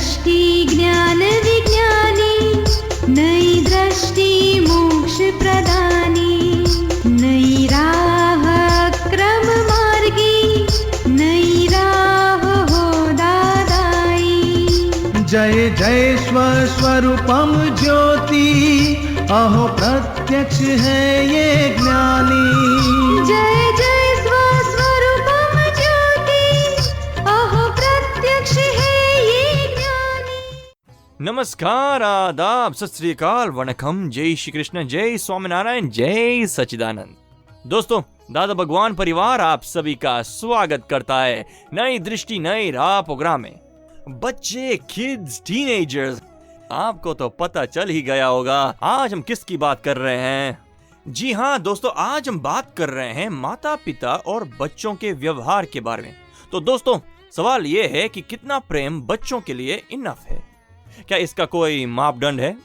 दृष्टि ज्ञान विज्ञानी, नई दृष्टि मोक्ष प्रदानी, नई राह क्रम मार्गी, नई राह हो दादाई। जय जय स्वस्वरूपम ज्योति, अहो प्रत्यक्ष है ये ज्ञानी। जय जय स्वस्वरूपम ज्योति, अहो प्रत्यक्ष है ये ज्ञानी। नमस्कार, आदाब, सत श्री अकाल, वणकम, जय श्री कृष्ण, जय स्वामीनारायण, जय सच्चिदानंद। दोस्तों, दादा भगवान परिवार आप सभी का स्वागत करता है नई दृष्टि नई राह प्रोग्राम में। बच्चे, किड्स, टीनेजर्स, आपको तो पता चल ही गया होगा आज हम किसकी बात कर रहे हैं। जी हाँ दोस्तों, आज हम बात कर रहे हैं माता पिता और बच्चों के व्यवहार के बारे में। तो दोस्तों, सवाल ये है कि कितना प्रेम बच्चों के लिए इनफ है? क्या इसका कोई मापदंड है?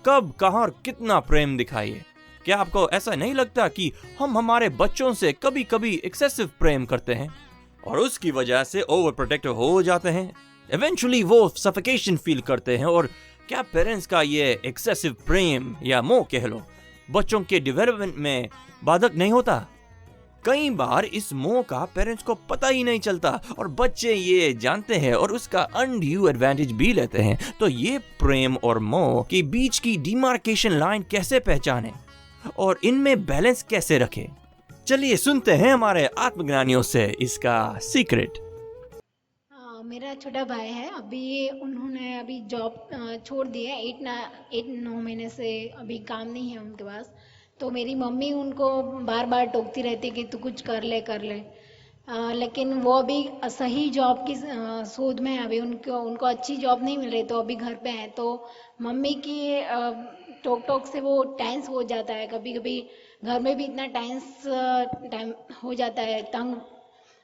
कब, कहां और कितना प्रेम दिखाइए? क्या आपको ऐसा नहीं लगता कि हम हमारे बच्चों से कभी कभी एक्सेसिव प्रेम करते हैं और उसकी वजह से ओवर प्रोटेक्टिव हो जाते हैं? इवेंचुअली वो सफोकेशन फील करते हैं। और क्या पेरेंट्स का ये एक्सेसिव प्रेम या मोह कह लो बच्चों के डेवलपमेंट में बाधक नहीं होता? कई बार इस मोह का पेरेंट्स को पता ही नहीं चलता और बच्चे ये जानते हैं और उसका अनड्यू एडवांटेज भी लेते हैं। तो ये प्रेम और मोह के बीच की डिमार्केशन लाइन कैसे पहचाने और इनमें बैलेंस कैसे रखें? चलिए सुनते हैं हमारे आत्मज्ञानियों से इसका सीक्रेट। मेरा छोटा भाई है, उन्होंने अभी जॉब छोड़ दी है। 8-9 महीने से अभी काम नहीं है उनके पास। तो मेरी मम्मी उनको बार बार टोकती रहती कि तू कुछ कर ले लेकिन वो अभी सही जॉब की शोध में है। अभी उनको अच्छी जॉब नहीं मिल रही, तो अभी घर पे है। तो मम्मी की टोक से वो टेंस हो जाता है। कभी कभी घर में भी इतना टाइम हो जाता है, तंग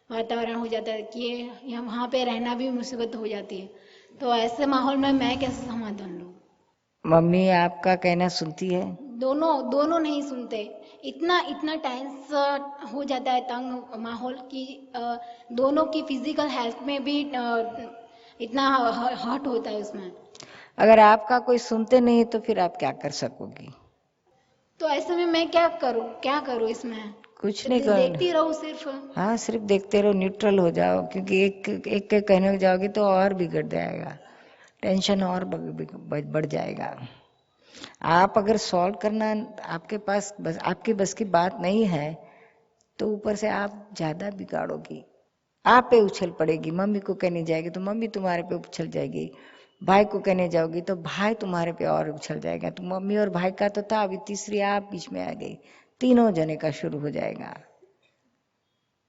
वातावरण हो जाता है कि वहाँ पे रहना भी मुसीबत हो जाती है। तो ऐसे माहौल में मैं कैसे समाधान लूँ? मम्मी आपका कहना सुनती है? दोनों नहीं सुनते। इतना टेंस हो जाता है, तंग माहौल की दोनों की फिजिकल हेल्थ में भी इतना हर्ट होता है उसमें। अगर आपका कोई सुनते नहीं तो फिर आप क्या कर सकोगी? तो ऐसे में मैं क्या करूँ इसमें? कुछ नहीं कर, देखती रहूं सिर्फ। हाँ, सिर्फ देखते रहो, न्यूट्रल हो जाओ। क्योंकि एक के कहने को जाओगे तो और बिगड़ जाएगा, टेंशन और बढ़ जाएगा। आप अगर सॉल्व करना आपके पास आपकी बस की बात नहीं है तो ऊपर से आप ज्यादा बिगाड़ोगी, आप पे उछल पड़ेगी। मम्मी को कहने जाएगी तो मम्मी तुम्हारे पे उछल जाएगी, भाई को कहने जाओगी तो भाई तुम्हारे पे और उछल जाएगा। तो मम्मी और भाई का तो था, अभी तीसरी आप बीच में आ गई, तीनों जने का शुरू हो जाएगा।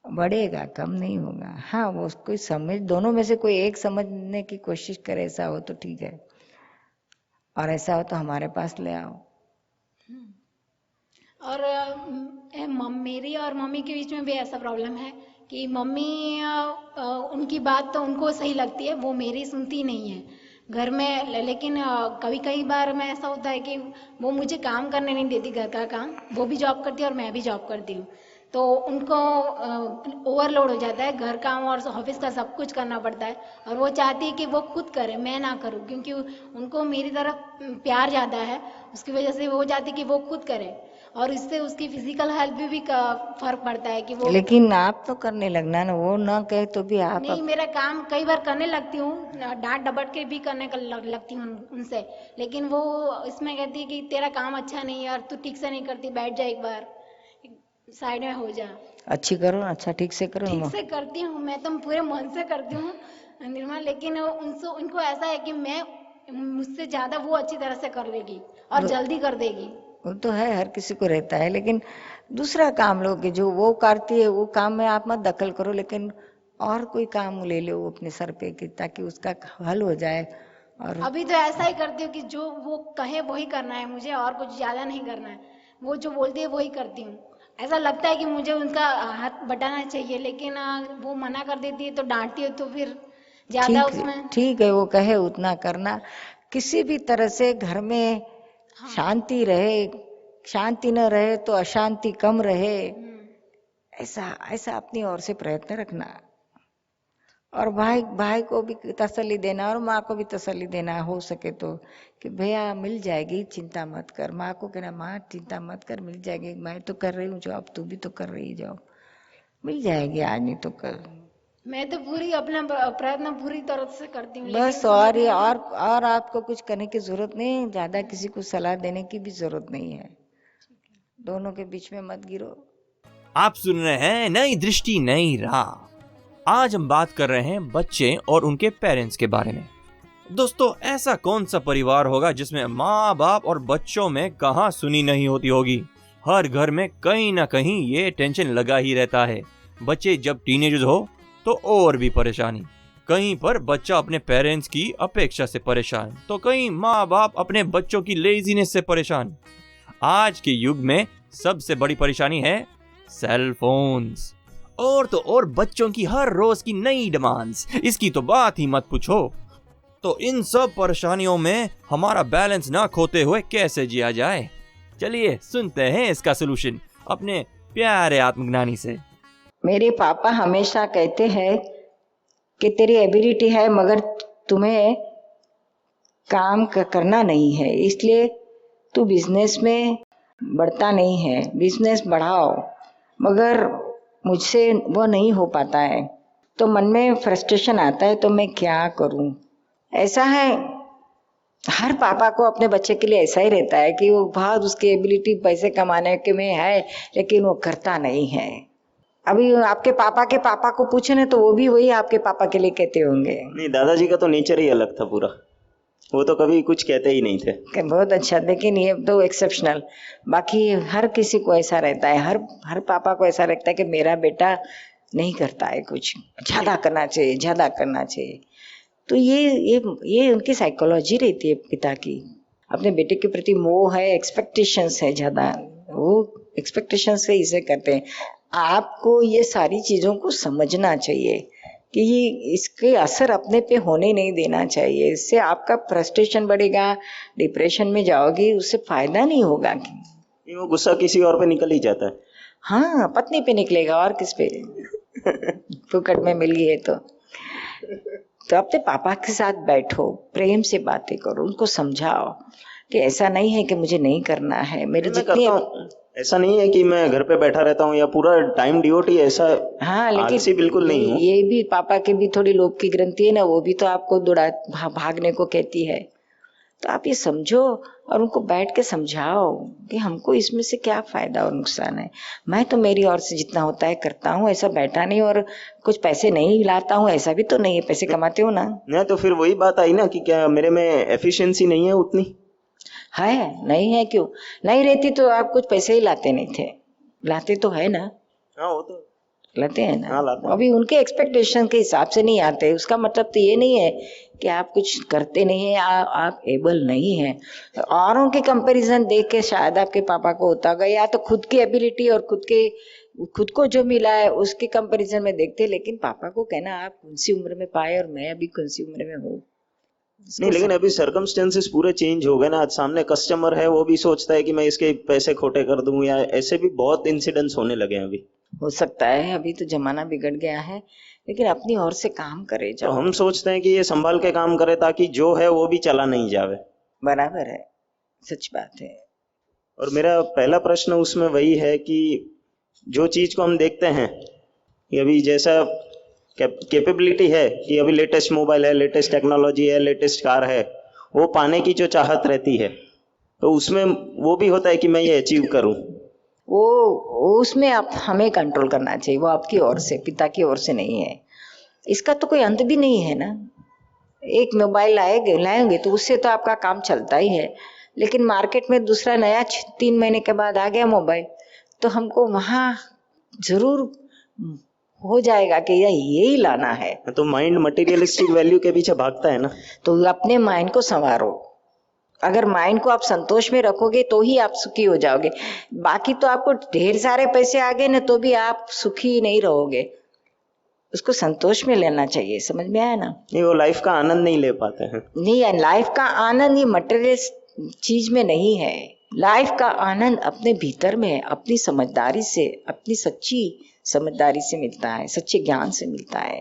बढ़ेगा, कम नहीं होगा। हाँ, वो कोई समझ, दोनों में से कोई एक समझने की कोशिश करे, ऐसा हो तो ठीक है, और ऐसा हो तो हमारे पास ले आओ। और मेरी और मम्मी के बीच में भी ऐसा प्रॉब्लम है कि मम्मी उनकी बात तो उनको सही लगती है, वो मेरी सुनती नहीं है घर में। लेकिन कई बार में ऐसा होता है कि वो मुझे काम करने नहीं देती, घर का काम। वो भी जॉब करती है और मैं भी जॉब करती हूँ, तो उनको ओवरलोड हो जाता है। घर काम और ऑफिस का सब कुछ करना पड़ता है और वो चाहती है कि वो खुद करे, मैं ना करूँ, क्योंकि उनको मेरी तरफ प्यार ज़्यादा है। उसकी वजह से वो चाहती है कि वो खुद करे और इससे उसकी फिजिकल हेल्थ भी फर्क पड़ता है कि वो। लेकिन आप तो करने लगना ना, वो ना कहे तो भी आप। नहीं, मेरा काम कई बार करने लगती हूँ, डांट डपट के भी करने लगती हूँ उनसे, लेकिन वो इसमें कहती है कि तेरा काम अच्छा नहीं है और तू ठीक से नहीं करती, बैठ जा, एक बार साइड में हो जा। अच्छी करो, अच्छा ठीक से करो। ठीक से करती हूँ मैं, तो पूरे मन से करती हूँ निर्मल, लेकिन उनको ऐसा है कि मैं मुझसे ज्यादा वो अच्छी तरह से कर लेगी और जल्दी कर देगी। वो तो है, हर किसी को रहता है, लेकिन दूसरा काम लो कि जो वो करती है वो काम में आप मत दखल करो, लेकिन और कोई काम ले लो अपने सर पे कि ताकि उसका हल हो जाए। और अभी तो ऐसा ही करती हूँ कि जो वो कहे वही करना है मुझे, और कुछ ज्यादा नहीं करना है। वो जो बोलती है वही करती हूँ। ऐसा लगता है कि मुझे उनका हाथ बटाना चाहिए, लेकिन वो मना कर देती है तो डांटती है, तो फिर ज्यादा उसमें। ठीक है, वो कहे उतना करना। किसी भी तरह से घर में शांति रहे, शांति न रहे तो अशांति कम रहे, ऐसा अपनी ओर से प्रयत्न रखना। और भाई भाई को भी तसल्ली देना और माँ को भी तसल्ली देना हो सके तो, कि भैया मिल जाएगी, चिंता मत कर। माँ को कहना माँ चिंता मत कर, मिल जाएगी, मैं तो कर रही हूँ जॉब, तू भी तो कर रही जॉब, मिल जाएगी, आज नहीं तो कल। मैं तो पूरी अपना प्रयत्न पूरी तरह से करती हूँ, बस लेकिन और ये और आपको कुछ करने की जरूरत नहीं, ज्यादा किसी को सलाह देने की भी जरूरत नहीं है, दोनों के बीच में मत गिरो। आप सुन रहे हैं नई दृष्टि नई राह। आज हम बात कर रहे हैं बच्चे और उनके पेरेंट्स के बारे में। दोस्तों, ऐसा कौन सा परिवार होगा जिसमें माँ बाप और बच्चों में कहाँ सुनी नहीं होती होगी। हर घर में कहीं ना कहीं ये टेंशन लगा ही रहता है। बच्चे जब टीनेजर्स हो तो और भी परेशानी। कहीं पर बच्चा अपने पेरेंट्स की अपेक्षा से परेशान, तो कहीं माँ बाप अपने बच्चों की लेजीनेस से परेशान। आज के युग में सबसे बड़ी परेशानी है सेल फोन्स। और तो और बच्चों की हर रोज की नई डिमांड्स, इसकी तो बात ही मत पूछो। तो इन सब परेशानियों में हमारा बैलेंस ना खोते हुए कैसे जिया जाए, चलिए सुनते हैं इसका सलूशन अपने प्यारे आत्मज्ञानी से। मेरे पापा हमेशा कहते हैं कि तेरी एबिलिटी है मगर तुम्हें काम करना नहीं है, इसलिए तू बिजनेस में बढ़ता नहीं है, बिजनेस बढ़ाओ। मगर मुझसे वो नहीं हो पाता है, तो मन में फ्रस्ट्रेशन आता है, तो मैं क्या करूं। ऐसा है, हर पापा को अपने बच्चे के लिए ऐसा ही रहता है कि वो बहुत उसकी एबिलिटी पैसे कमाने के में है, लेकिन वो करता नहीं है। अभी आपके पापा को पूछे ना, तो वो भी वही आपके पापा के लिए कहते होंगे। नहीं, दादाजी का तो नेचर ही अलग था पूरा, वो तो कभी कुछ कहते ही नहीं थे। बहुत अच्छा, लेकिन ये तो एक्सेप्शनल। बाकी हर किसी को ऐसा रहता है, हर पापा को ऐसा लगता है कि मेरा बेटा नहीं करता है कुछ, ज्यादा करना चाहिए, ज्यादा करना चाहिए। तो ये उनकी साइकोलॉजी रहती है पिता की, अपने बेटे के प्रति मोह है, एक्सपेक्टेशंस है ज्यादा, वो एक्सपेक्टेशंस से इसे करते हैं। आपको ये सारी चीजों को समझना चाहिए कि ये इसके असर अपने पे होने नहीं देना चाहिए। इससे आपका फ्रस्ट्रेशन बढ़ेगा, डिप्रेशन में जाओगे, उससे फायदा नहीं होगा। वो गुस्सा किसी और पे निकल ही जाता है। हाँ, पत्नी पे निकलेगा और किस पे। फुकट में मिल गई है तो अपने पापा के साथ बैठो, प्रेम से बातें करो, उनको समझाओ कि ऐसा नहीं है कि मुझे नहीं करना है। मेरे जितनी ऐसा नहीं है कि मैं घर पे बैठा रहता हूँ या पूरा टाइम डिवोटी, ऐसा हाँ, लेकिन बिल्कुल नहीं हूँ। ये भी पापा के भी थोड़ी लोभ की ग्रंथि है ना, वो भी तो आपको भागने को कहती है। तो आप ये समझो और उनको बैठ के समझाओ कि हमको इसमें से क्या फायदा और नुकसान है। मैं तो मेरी ओर से जितना होता है करता हूँ, ऐसा बैठा नहीं और कुछ पैसे नहीं लाता हूँ, ऐसा भी तो नहीं है, पैसे कमाते हो ना। नहीं, तो फिर वही बात आई ना कि क्या मेरे में एफिशिएंसी नहीं है उतनी। है नहीं है, क्यों नहीं रहती तो आप कुछ पैसे ही लाते नहीं थे, लाते तो है ना। हाँ, वो तो लाते हैं ना। हाँ, लाते हैं। अभी उनके एक्सपेक्टेशन के हिसाब से नहीं आते, उसका मतलब तो ये नहीं है कि आप कुछ करते नहीं है, आप एबल नहीं है। औरों के कंपैरिजन देख के शायद आपके पापा को होता होगा, या तो खुद की एबिलिटी और खुद को जो मिला है उसके कंपैरिजन में देखते। लेकिन पापा को कहना आप कौन सी उम्र में पाए और मैं अभी कौन सी उम्र में हूँ। नहीं, लेकिन अभी सर्कमस्टेंसेस पूरे चेंज हो गए ना। आज सामने कस्टमर है, वो भी सोचता है कि मैं इसके पैसे खोटे कर दूं, या ऐसे भी बहुत इंसिडेंट्स होने लगे हैं अभी। हो सकता है, अभी तो जमाना बिगड़ गया है, लेकिन अपनी ओर से काम करे तो जाओ। हम सोचते हैं कि ये संभाल के काम करे ताकि जो है वो भी चला नहीं जावे। बराबर है, सच बात है। और मेरा पहला प्रश्न उसमें वही है कि जो चीज को हम देखते हैं कि अभी जैसा कैपेबिलिटी है कि अभी लेटेस्ट मोबाइल है, लेटेस्ट टेक्नोलॉजी है, लेटेस्ट कार है, वो पाने की जो चाहत रहती है, तो उसमें वो भी होता है कि मैं ये अचीव करूं। वो उसमें आप हमें कंट्रोल करना चाहिए, वो आपकी ओर से, पिता की ओर से नहीं है। इसका तो कोई अंत भी नहीं है ना। एक मोबाइल लाएंगे तो उससे तो आपका काम चलता ही है, लेकिन मार्केट में दूसरा नया 3 महीने के बाद आ गया मोबाइल, तो हमको वहाँ जरूर हो जाएगा कि यही लाना है। तो माइंड मटेरियलिस्टिक वैल्यू के पीछे भागता है ना। तो अपने माइंड को संवारो। अगर माइंड को आप संतोष में रखोगे तो ही आप सुखी हो जाओगे। बाकी तो आपको ढेर सारे पैसे आ गए ना, तो भी आप सुखी नहीं रहोगे। उसको संतोष में लेना चाहिए, समझ में आया ना। नहीं, वो लाइफ का आनंद नहीं ले पाते हैं। नहीं, लाइफ का आनंद ये मटेरियल चीज में नहीं है। लाइफ का आनंद अपने भीतर में है, अपनी समझदारी से, अपनी सच्ची समझदारी से मिलता है, सच्चे ज्ञान से मिलता है।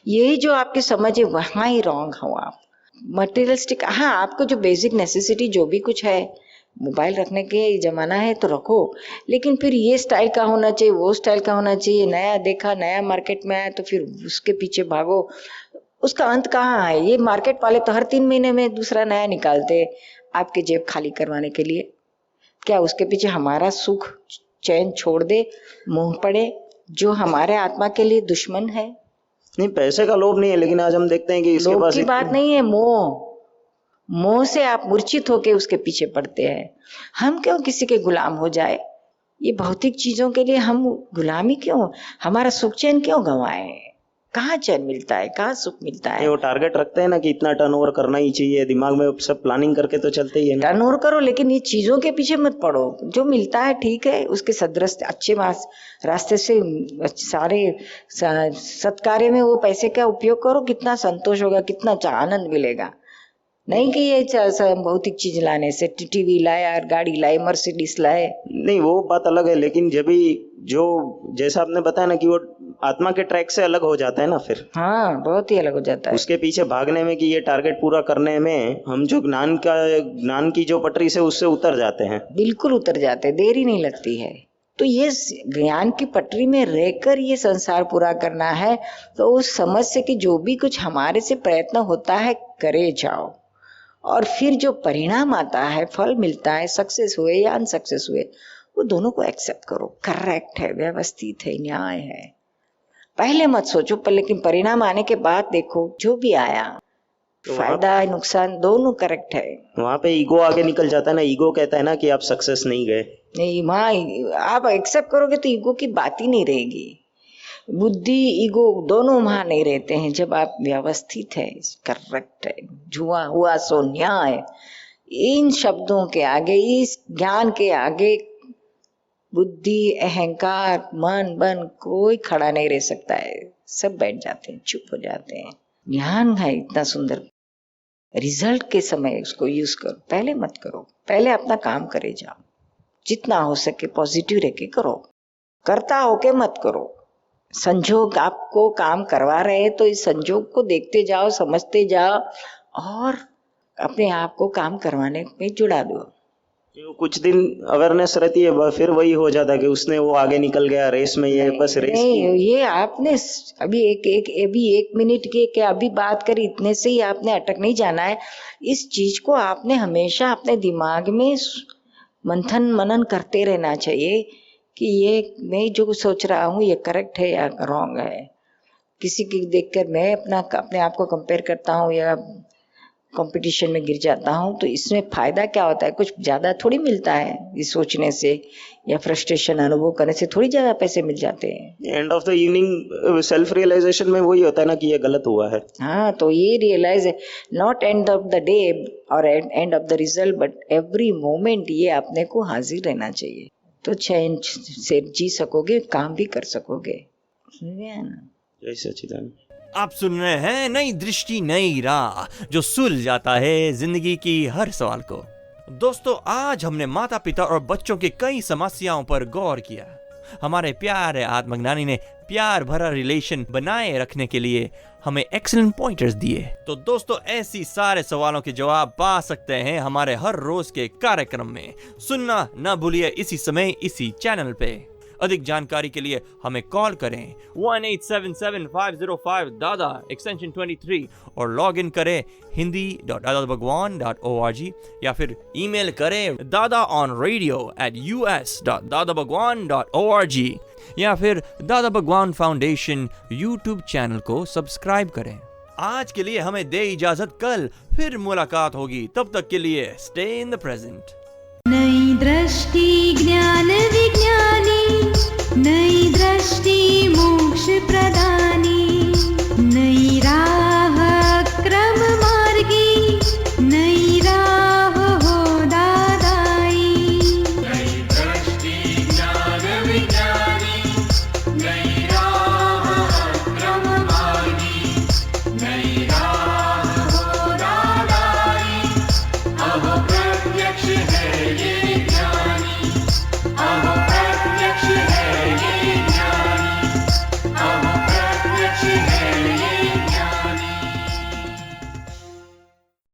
यही जो आपकी समझ है वहाँ ही रॉन्ग हो आप। मटेरियलिस्टिक, हाँ आपको जो बेसिक नेसेसिटी जो भी कुछ है, मोबाइल रखने के जमाना है तो रखो, लेकिन फिर ये स्टाइल का होना चाहिए, वो स्टाइल का होना चाहिए, नया देखा, नया मार्केट में आया तो फिर उसके पीछे भागो, उसका अंत कहाँ है? ये मार्केट वाले तो हर 3 महीने में दूसरा नया निकालते आपके जेब खाली करवाने के लिए। क्या उसके पीछे हमारा सुख चैन छोड़ दे, मुंह पड़े जो हमारे आत्मा के लिए दुश्मन है? नहीं, पैसे का लोभ नहीं है, लेकिन आज हम देखते हैं कि इसके लोभ पास की बात नहीं है, मोह। मोह से आप मूर्छित होके उसके पीछे पड़ते हैं। हम क्यों किसी के गुलाम हो जाए? ये भौतिक चीजों के लिए हम गुलामी क्यों? हमारा सुख चैन क्यों गंवाए? कहाँ चैन मिलता है, कहाँ सुख मिलता है? वो टारगेट रखते हैं ना कि इतना टर्नओवर करना ही चाहिए, दिमाग में सब प्लानिंग करके तो चलते ही है ना। टर्नओवर करो, लेकिन ये चीजों के पीछे मत पड़ो। जो मिलता है ठीक है, उसके सदरस्ते अच्छे रास्ते से सारे सत्कार्य में वो पैसे का उपयोग करो, कितना संतोष होगा, कितना आनंद मिलेगा। नहीं कि ये भौतिक चीज लाने से टीवी लाया, गाड़ी लाई, मर्सिडीज लाए। नहीं, वो बात अलग है, लेकिन जब भी जो जैसा आपने बताया ना कि वो आत्मा के ट्रैक से अलग हो जाता है ना, फिर हाँ बहुत ही अलग हो जाता है। उसके पीछे भागने में कि ये टारगेट पूरा करने में हम जो ज्ञान की जो पटरी से उससे उतर जाते हैं। बिल्कुल उतर जाते हैं, देरी नहीं लगती है। तो ये ज्ञान की पटरी में रहकर ये संसार पूरा करना है, तो उस समझ से कि जो भी कुछ हमारे से प्रयत्न होता है करे जाओ, और फिर जो परिणाम आता है, फल मिलता है, सक्सेस हुए या अनसक्सेस हुए, वो दोनों को एक्सेप्ट करो। करेक्ट है, व्यवस्थित है, न्याय है। पहले मत सोचो पर, लेकिन परिणाम आने के बाद देखो जो भी आया, तो फायदा नुकसान दोनों करेक्ट है। वहां पे ईगो आगे निकल जाता है ना। ईगो कहता है ना कि आप सक्सेस नहीं गए। नहीं, वहाँ आप एक्सेप्ट करोगे तो ईगो की बात ही नहीं रहेगी। बुद्धि ईगो दोनों वहां नहीं रहते हैं जब आप व्यवस्थित है, करेक्ट है, जुआ हुआ सो न्याय। इन शब्दों के आगे, इस ज्ञान के आगे बुद्धि, अहंकार, मन बन कोई खड़ा नहीं रह सकता है। सब बैठ जाते हैं, चुप हो जाते हैं। ज्ञान है इतना सुंदर, रिजल्ट के समय उसको यूज करो, पहले मत करो। पहले अपना काम करे जाओ, जितना हो सके पॉजिटिव रह के करो, करता होके मत करो। संजोग आपको काम करवा रहे हैं तो इस संजोग को देखते जाओ, समझते जाओ और अपने आप को काम करवाने में जुड़ा दो। कुछ दिन अवेयरनेस रहती है, फिर वही हो जाता है कि उसने वो आगे निकल गया रेस में, ये बस रेस नहीं, ये आपने अभी एक मिनट के क्या अभी बात करी, इतने से ही आपने अटक नहीं जाना है। इस चीज को आपने हमेशा अपने दिमाग में मंथन मनन करते रहना चाहिए कि ये मैं जो सोच रहा हूँ ये करेक्ट है या रॉन्ग है। किसी की देखकर मैं अपने आप को कंपेयर करता हूँ या कंपटीशन में गिर जाता हूँ, तो इसमें फायदा क्या होता है? कुछ ज्यादा थोड़ी मिलता है इस सोचने से, या फ्रस्ट्रेशन अनुभव करने से थोड़ी ज्यादा पैसे मिल जाते हैं। End of the evening self realisation में वही होता है ना कि ये गलत हुआ है। हाँ, तो ये रियलाइज है, not end of the day और end of the result, but every moment ये अपने को हाजिर रहना चाहिए, तो चैन से जी सकोगे, काम भी कर सकोगे। जय सच्चिदानंद। आप सुन रहे हैं नई दृष्टि नई राह, जो सुलझ जाता है जिंदगी की हर सवाल को। दोस्तों, आज हमने माता पिता और बच्चों की कई समस्याओं पर गौर किया। हमारे प्यारे आत्मज्ञानी ने प्यार भरा रिलेशन बनाए रखने के लिए हमें एक्सीलेंट पॉइंटर्स दिए। तो दोस्तों, ऐसी सारे सवालों के जवाब पा सकते हैं हमारे हर रोज के कार्यक्रम में। सुनना न भूलिए इसी समय इसी चैनल पे। अधिक जानकारी के लिए हमें कॉल करें 1877-505 एक्सटेंशन 23 और लॉग इन करें hindi.dadabhagwan.org या फिर ईमेल करें dadaonradio@us.dadabhagwan.org या फिर दादा भगवान फाउंडेशन यूट्यूब चैनल को सब्सक्राइब करें। आज के लिए हमें दे इजाजत, कल फिर मुलाकात होगी। तब तक के लिए स्टे इन द प्रेजेंट। नई दृष्टि ज्ञान विज्ञानी, नई दृष्टि मोक्ष प्रदान।